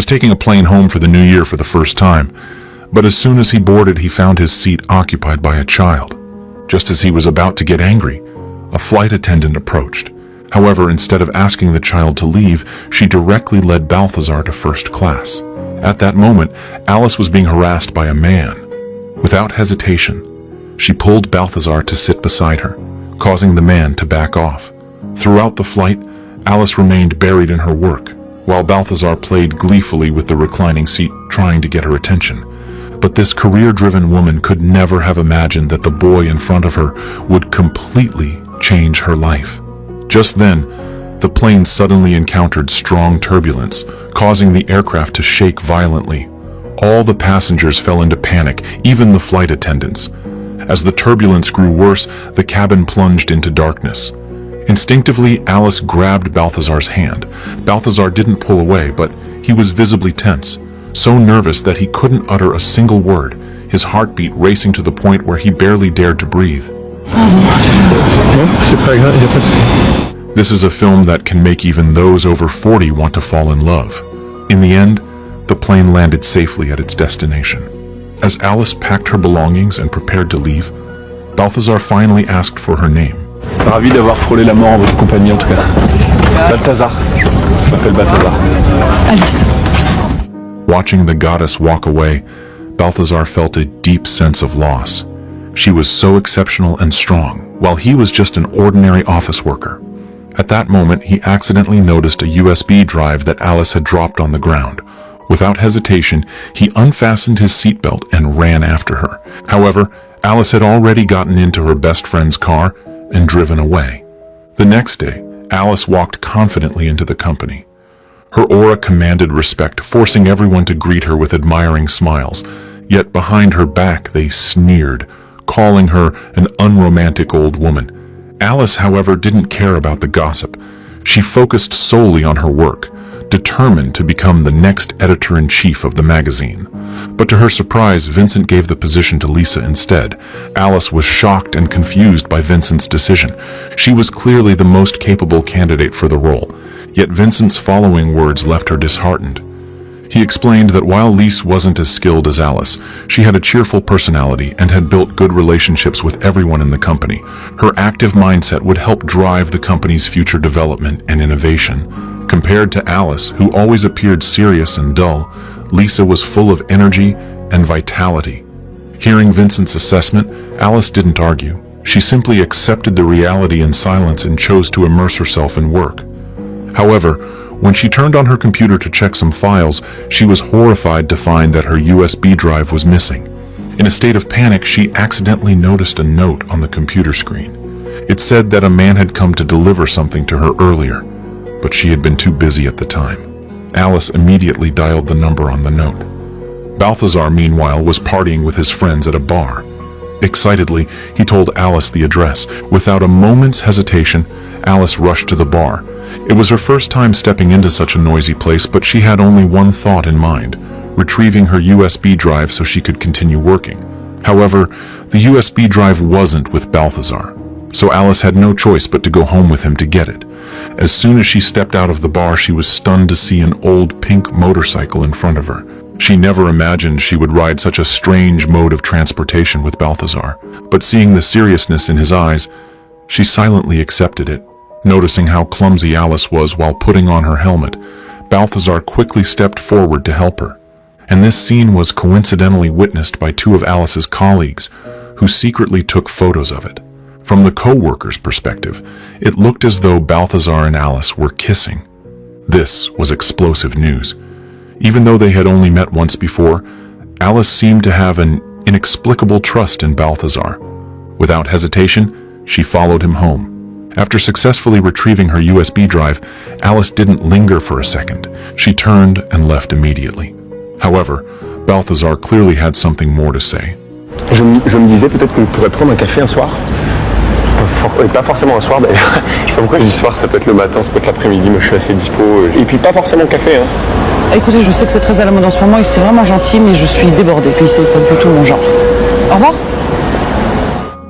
was taking a plane home for the new year for the first time, but as soon as he boarded, he found his seat occupied by a child. Just as he was about to get angry, a flight attendant approached. However, instead of asking the child to leave, she directly led Balthazar to first class. At that moment, Alice was being harassed by a man. Without hesitation, she pulled Balthazar to sit beside her, causing the man to back off. Throughout the flight, Alice remained buried in her work, while Balthazar played gleefully with the reclining seat, trying to get her attention. But this career-driven woman could never have imagined that the boy in front of her would completely change her life. Just then, the plane suddenly encountered strong turbulence, causing the aircraft to shake violently. All the passengers fell into panic, even the flight attendants. As the turbulence grew worse, the cabin plunged into darkness. Instinctively, Alice grabbed Balthazar's hand. Balthazar didn't pull away, but he was visibly tense, so nervous that he couldn't utter a single word, his heartbeat racing to the point where he barely dared to breathe. This is a film that can make even those over 40 want to fall in love. In the end, the plane landed safely at its destination. As Alice packed her belongings and prepared to leave, Balthazar finally asked for her name. Ravi d'avoir frôlé la mort en votre compagnie en tout cas. Balthazar. Je m'appelle Balthazar. Alice. Watching the goddess walk away, Balthazar felt a deep sense of loss. She was so exceptional and strong, while he was just an ordinary office worker. At that moment, he accidentally noticed a USB drive that Alice had dropped on the ground. Without hesitation, he unfastened his seatbelt and ran after her. However, Alice had already gotten into her best friend's car and driven away. The next day, Alice walked confidently into the company. Her aura commanded respect, forcing everyone to greet her with admiring smiles. Yet behind her back they sneered, calling her an unromantic old woman. Alice, however, didn't care about the gossip. She focused solely on her work, determined to become the next editor-in-chief of the magazine. But to her surprise, Vincent gave the position to Lisa instead. Alice was shocked and confused by Vincent's decision. She was clearly the most capable candidate for the role, yet Vincent's following words left her disheartened. He explained that while Lise wasn't as skilled as Alice, she had a cheerful personality and had built good relationships with everyone in the company. Her active mindset would help drive the company's future development and innovation. Compared to Alice, who always appeared serious and dull, Lisa was full of energy and vitality. Hearing Vincent's assessment, Alice didn't argue. She simply accepted the reality in silence and chose to immerse herself in work. However, when she turned on her computer to check some files, she was horrified to find that her USB drive was missing. In a state of panic, she accidentally noticed a note on the computer screen. It said that a man had come to deliver something to her earlier, but she had been too busy at the time. Alice immediately dialed the number on the note. Balthazar, meanwhile, was partying with his friends at a bar. Excitedly, he told Alice the address. Without a moment's hesitation, Alice rushed to the bar. It was her first time stepping into such a noisy place, but she had only one thought in mind: retrieving her USB drive so she could continue working. However, the USB drive wasn't with Balthazar, so Alice had no choice but to go home with him to get it. As soon as she stepped out of the bar, she was stunned to see an old pink motorcycle in front of her. She never imagined she would ride such a strange mode of transportation with Balthazar, but seeing the seriousness in his eyes, she silently accepted it. Noticing how clumsy Alice was while putting on her helmet, Balthazar quickly stepped forward to help her. And this scene was coincidentally witnessed by two of Alice's colleagues, who secretly took photos of it. From the co-workers' perspective, it looked as though Balthazar and Alice were kissing. This was explosive news. Even though they had only met once before, Alice seemed to have an inexplicable trust in Balthazar. Without hesitation, she followed him home. After successfully retrieving her USB drive, Alice didn't linger for a second. She turned and left immediately. However, Balthazar clearly had something more to say. Je me disais peut-être qu'on pourrait prendre un café un soir. Pas forcément un soir d'ailleurs. Je sais pas pourquoi je dis soir, ça peut être le matin, ça peut être l'après-midi, moi je suis assez dispo. Et puis pas forcément café, hein. Écoutez, je sais que c'est très à la mode en ce moment et c'est vraiment gentil, mais je suis débordée, puis c'est pas du tout mon genre. Au revoir.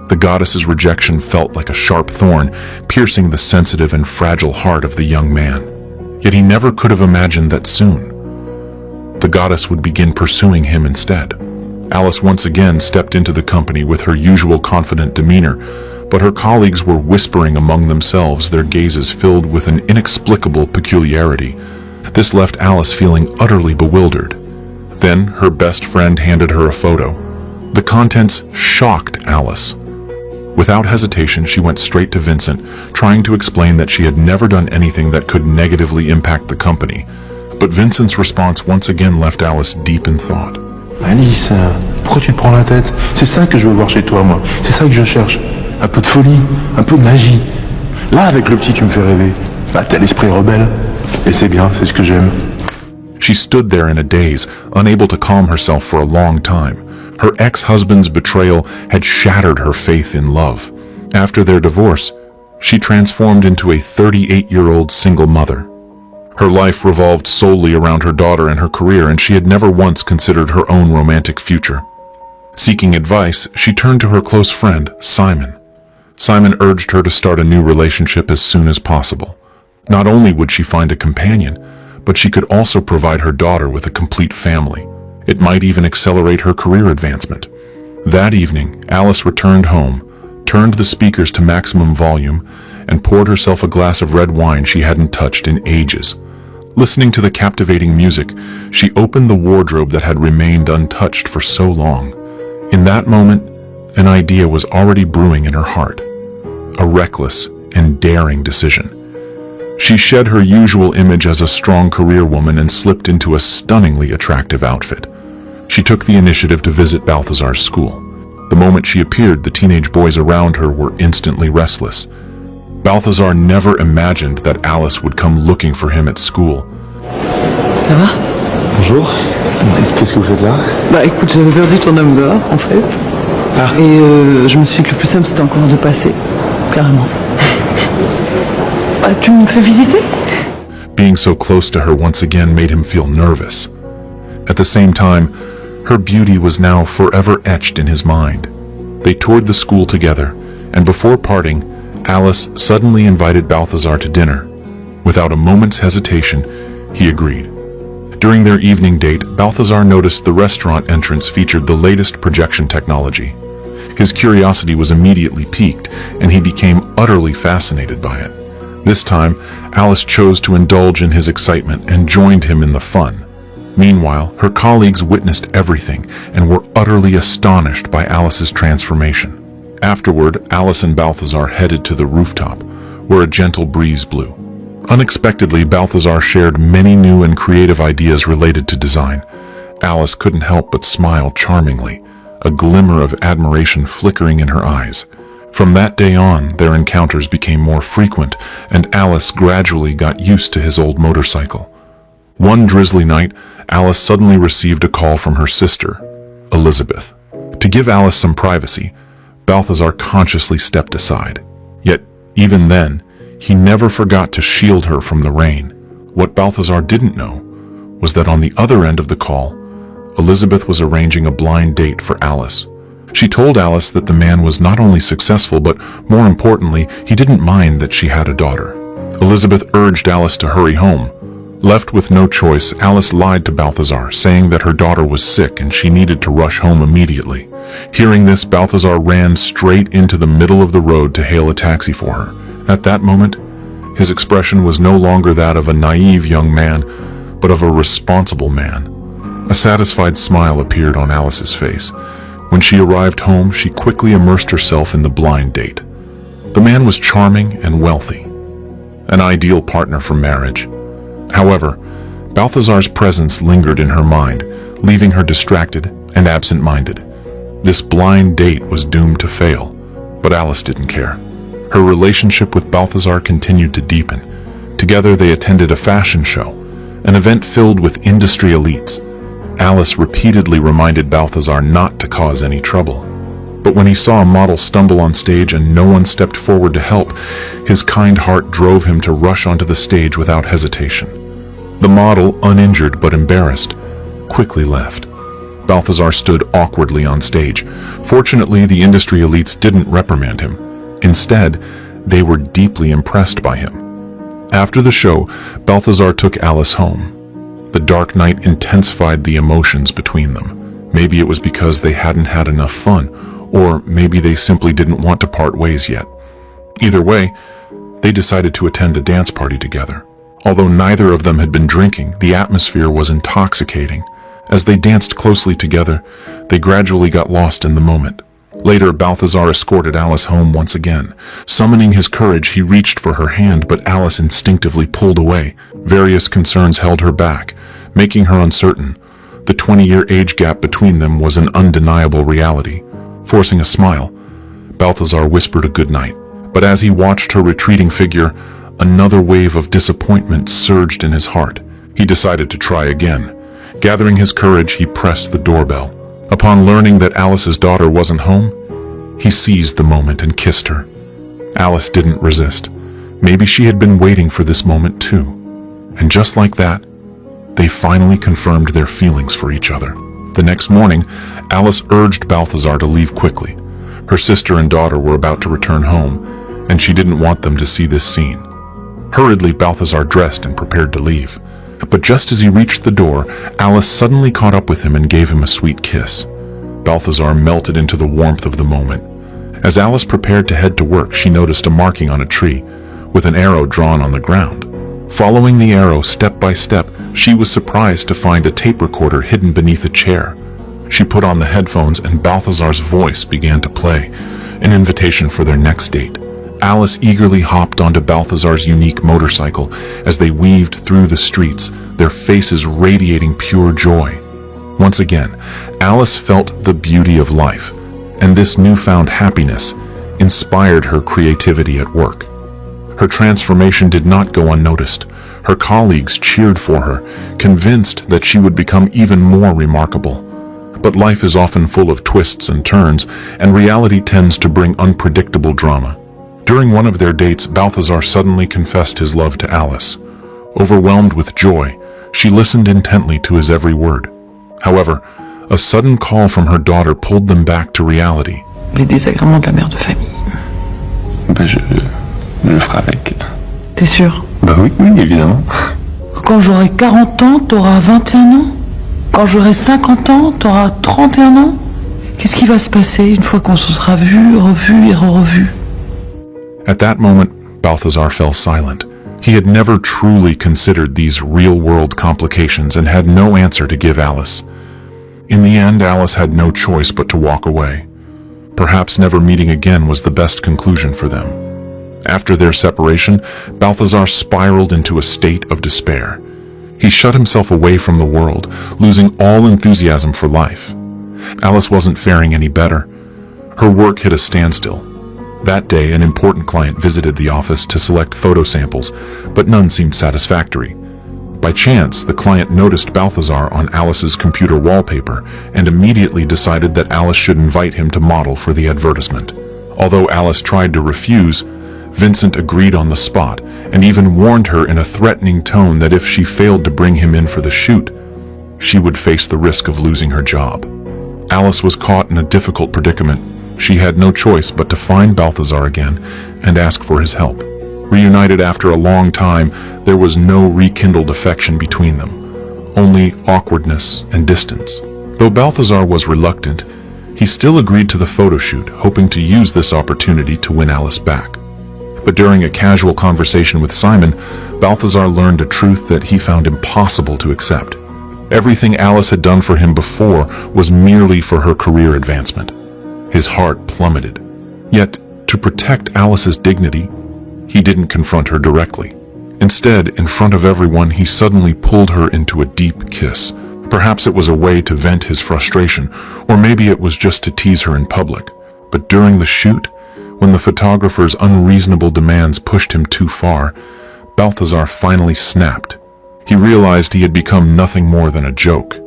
The goddess's rejection felt like a sharp thorn, piercing the sensitive and fragile heart of the young man. Yet he never could have imagined that soon, the goddess would begin pursuing him instead. Alice once again stepped into the company with her usual confident demeanor, but her colleagues were whispering among themselves, their gazes filled with an inexplicable peculiarity. This left Alice feeling utterly bewildered. Then her best friend handed her a photo. The contents shocked Alice. Without hesitation, she went straight to Vincent, trying to explain that she had never done anything that could negatively impact the company. But Vincent's response once again left Alice deep in thought. Alice, pourquoi tu te prends la tête? C'est ça que je veux voir chez toi, moi. C'est ça que je cherche. Un peu de folie, un peu de magie. Là, avec le petit, tu me fais rêver. Bah, t'as l'esprit rebelle. Et c'est bien, c'est ce que j'aime. She stood there in a daze, unable to calm herself for a long time. Her ex-husband's betrayal had shattered her faith in love. After their divorce, she transformed into a 38-year-old single mother. Her life revolved solely around her daughter and her career, and she had never once considered her own romantic future. Seeking advice, she turned to her close friend, Simon. Simon urged her to start a new relationship as soon as possible. Not only would she find a companion, but she could also provide her daughter with a complete family. It might even accelerate her career advancement. That evening, Alice returned home, turned the speakers to maximum volume, and poured herself a glass of red wine she hadn't touched in ages. Listening to the captivating music, she opened the wardrobe that had remained untouched for so long. In that moment, an idea was already brewing in her heart. A reckless and daring decision. She shed her usual image as a strong career woman and slipped into a stunningly attractive outfit. She took the initiative to visit Balthazar's school. The moment she appeared, the teenage boys around her were instantly restless. Balthazar never imagined that Alice would come looking for him at school. Ça va? Bonjour. Qu'est-ce que vous faites là? Bah écoute, j'avais perdu ton number en fait. Ah. Et je me suis dit que le plus simple c'était encore de passer. Carrément. Ah, tu me fais visiter? Being so close to her once again made him feel nervous. At the same time, her beauty was now forever etched in his mind. They toured the school together, and before parting, Alice suddenly invited Balthazar to dinner. Without a moment's hesitation, he agreed. During their evening date, Balthazar noticed the restaurant entrance featured the latest projection technology. His curiosity was immediately piqued, and he became utterly fascinated by it. This time, Alice chose to indulge in his excitement and joined him in the fun. Meanwhile, her colleagues witnessed everything and were utterly astonished by Alice's transformation. Afterward, Alice and Balthazar headed to the rooftop, where a gentle breeze blew. Unexpectedly, Balthazar shared many new and creative ideas related to design. Alice couldn't help but smile charmingly, a glimmer of admiration flickering in her eyes. From that day on, their encounters became more frequent, and Alice gradually got used to his old motorcycle. One drizzly night, Alice suddenly received a call from her sister, Elizabeth. To give Alice some privacy, Balthazar consciously stepped aside. Yet, even then, he never forgot to shield her from the rain. What Balthazar didn't know was that on the other end of the call, Elizabeth was arranging a blind date for Alice. She told Alice that the man was not only successful, but more importantly, he didn't mind that she had a daughter. Elizabeth urged Alice to hurry home. Left with no choice, Alice lied to Balthazar, saying that her daughter was sick and she needed to rush home immediately. Hearing this, Balthazar ran straight into the middle of the road to hail a taxi for her. At that moment, his expression was no longer that of a naive young man, but of a responsible man. A satisfied smile appeared on Alice's face. When she arrived home, she quickly immersed herself in the blind date. The man was charming and wealthy, an ideal partner for marriage. However, Balthazar's presence lingered in her mind, leaving her distracted and absent-minded. This blind date was doomed to fail, but Alice didn't care. Her relationship with Balthazar continued to deepen. Together they attended a fashion show, an event filled with industry elites. Alice repeatedly reminded Balthazar not to cause any trouble. But when he saw a model stumble on stage and no one stepped forward to help, his kind heart drove him to rush onto the stage without hesitation. The model, uninjured but embarrassed, quickly left. Balthazar stood awkwardly on stage. Fortunately, the industry elites didn't reprimand him. Instead, they were deeply impressed by him. After the show, Balthazar took Alice home. The dark night intensified the emotions between them. Maybe it was because they hadn't had enough fun, or maybe they simply didn't want to part ways yet. Either way, they decided to attend a dance party together. Although neither of them had been drinking, the atmosphere was intoxicating. As they danced closely together, they gradually got lost in the moment. Later, Balthazar escorted Alice home once again. Summoning his courage, he reached for her hand, but Alice instinctively pulled away. Various concerns held her back, making her uncertain. The 20-year age gap between them was an undeniable reality. Forcing a smile, Balthazar whispered a goodnight. But as he watched her retreating figure, another wave of disappointment surged in his heart. He decided to try again. Gathering his courage, he pressed the doorbell. Upon learning that Alice's daughter wasn't home, he seized the moment and kissed her. Alice didn't resist. Maybe she had been waiting for this moment too. And just like that, they finally confirmed their feelings for each other. The next morning, Alice urged Balthazar to leave quickly. Her sister and daughter were about to return home, and she didn't want them to see this scene. Hurriedly, Balthazar dressed and prepared to leave. But just as he reached the door, Alice suddenly caught up with him and gave him a sweet kiss. Balthazar melted into the warmth of the moment. As Alice prepared to head to work, she noticed a marking on a tree, with an arrow drawn on the ground. Following the arrow step by step, she was surprised to find a tape recorder hidden beneath a chair. She put on the headphones and Balthazar's voice began to play, an invitation for their next date. Alice eagerly hopped onto Balthazar's unique motorcycle as they weaved through the streets, their faces radiating pure joy. Once again, Alice felt the beauty of life, and this newfound happiness inspired her creativity at work. Her transformation did not go unnoticed. Her colleagues cheered for her, convinced that she would become even more remarkable. But life is often full of twists and turns, and reality tends to bring unpredictable drama. During one of their dates, Balthazar suddenly confessed his love to Alice. Overwhelmed with joy, she listened intently to his every word. However, a sudden call from her daughter pulled them back to reality. Les désagréments de la mère de famille. Je le ferai avec. T'es sûr? Bah oui, évidemment. Quand j'aurai 40 ans, t'auras 21 ans? Quand j'aurai 50 ans, t'auras 31 ans? Qu'est-ce qui va se passer une fois qu'on se sera vu, revu et re-revu? At that moment, Balthazar fell silent. He had never truly considered these real-world complications and had no answer to give Alice. In the end, Alice had no choice but to walk away. Perhaps never meeting again was the best conclusion for them. After their separation, Balthazar spiraled into a state of despair. He shut himself away from the world, losing all enthusiasm for life. Alice wasn't faring any better. Her work hit a standstill. That day, an important client visited the office to select photo samples, but none seemed satisfactory. By chance, the client noticed Balthazar on Alice's computer wallpaper and immediately decided that Alice should invite him to model for the advertisement. Although Alice tried to refuse, Vincent agreed on the spot and even warned her in a threatening tone that if she failed to bring him in for the shoot, she would face the risk of losing her job. Alice was caught in a difficult predicament. She had no choice but to find Balthazar again and ask for his help. Reunited after a long time, there was no rekindled affection between them, only awkwardness and distance. Though Balthazar was reluctant, he still agreed to the photo shoot, hoping to use this opportunity to win Alice back. But during a casual conversation with Simon, Balthazar learned a truth that he found impossible to accept. Everything Alice had done for him before was merely for her career advancement. His heart plummeted. Yet, to protect Alice's dignity, he didn't confront her directly. Instead, in front of everyone, he suddenly pulled her into a deep kiss. Perhaps it was a way to vent his frustration, or maybe it was just to tease her in public. But during the shoot, when the photographer's unreasonable demands pushed him too far, Balthazar finally snapped. He realized he had become nothing more than a joke.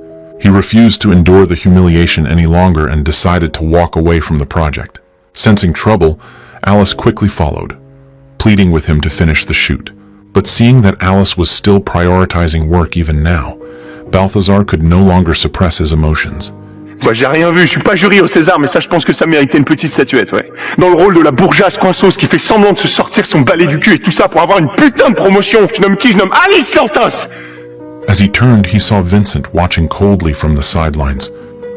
He refused to endure the humiliation any longer and decided to walk away from the project. Sensing trouble, Alice quickly followed, pleading with him to finish the shoot. But seeing that Alice was still prioritizing work even now, Balthazar could no longer suppress his emotions. Moi j'ai rien vu, je suis pas jury au César, mais ça je pense que ça méritait une petite statuette, ouais. Dans le rôle de la bourgeoise coinceuse qui fait semblant de se sortir son balai du cul et tout ça pour avoir une putain de promotion. Je nomme qui? Je nomme Alice Lantos. As he turned, he saw Vincent watching coldly from the sidelines.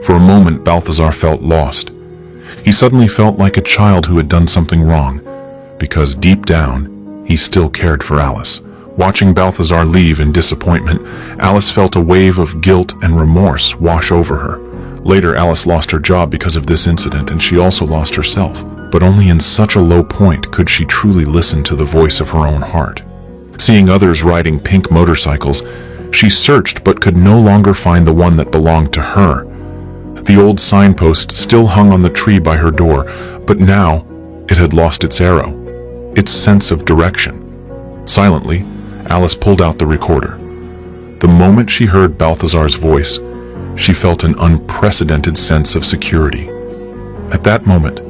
For a moment, Balthazar felt lost. He suddenly felt like a child who had done something wrong, because deep down, he still cared for Alice. Watching Balthazar leave in disappointment, Alice felt a wave of guilt and remorse wash over her. Later, Alice lost her job because of this incident, and she also lost herself. But only in such a low point could she truly listen to the voice of her own heart. Seeing others riding pink motorcycles, she searched but could no longer find the one that belonged to her. The old signpost still hung on the tree by her door, but now it had lost its arrow, its sense of direction. Silently, Alice pulled out the recorder. The moment she heard Balthazar's voice, she felt an unprecedented sense of security. At that moment,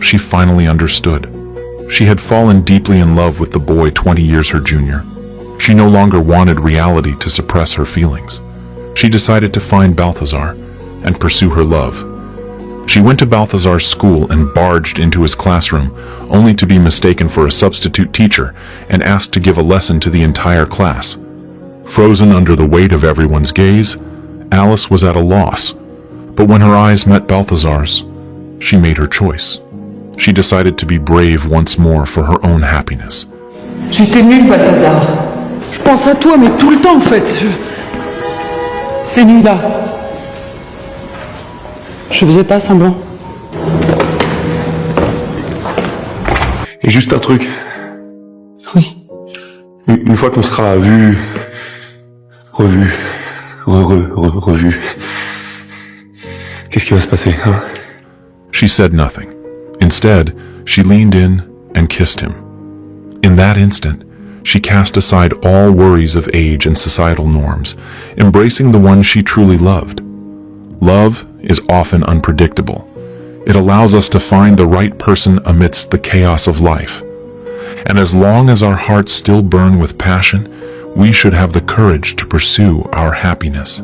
she finally understood. She had fallen deeply in love with the boy 20 years her junior. She no longer wanted reality to suppress her feelings. She decided to find Balthazar and pursue her love. She went to Balthazar's school and barged into his classroom, only to be mistaken for a substitute teacher and asked to give a lesson to the entire class. Frozen under the weight of everyone's gaze, Alice was at a loss. But when her eyes met Balthazar's, she made her choice. She decided to be brave once more for her own happiness. J'étais nulle, Balthazar. Je pense à toi, mais tout le temps, en fait. Ces nuits-là. Je faisais pas semblant. Et juste un truc. Oui. Une fois qu'on sera vu, revu, revu, qu'est-ce qui va se passer, hein? She said nothing. Instead, she leaned in and kissed him. In that instant, she cast aside all worries of age and societal norms, embracing the one she truly loved. Love is often unpredictable. It allows us to find the right person amidst the chaos of life. And as long as our hearts still burn with passion, we should have the courage to pursue our happiness.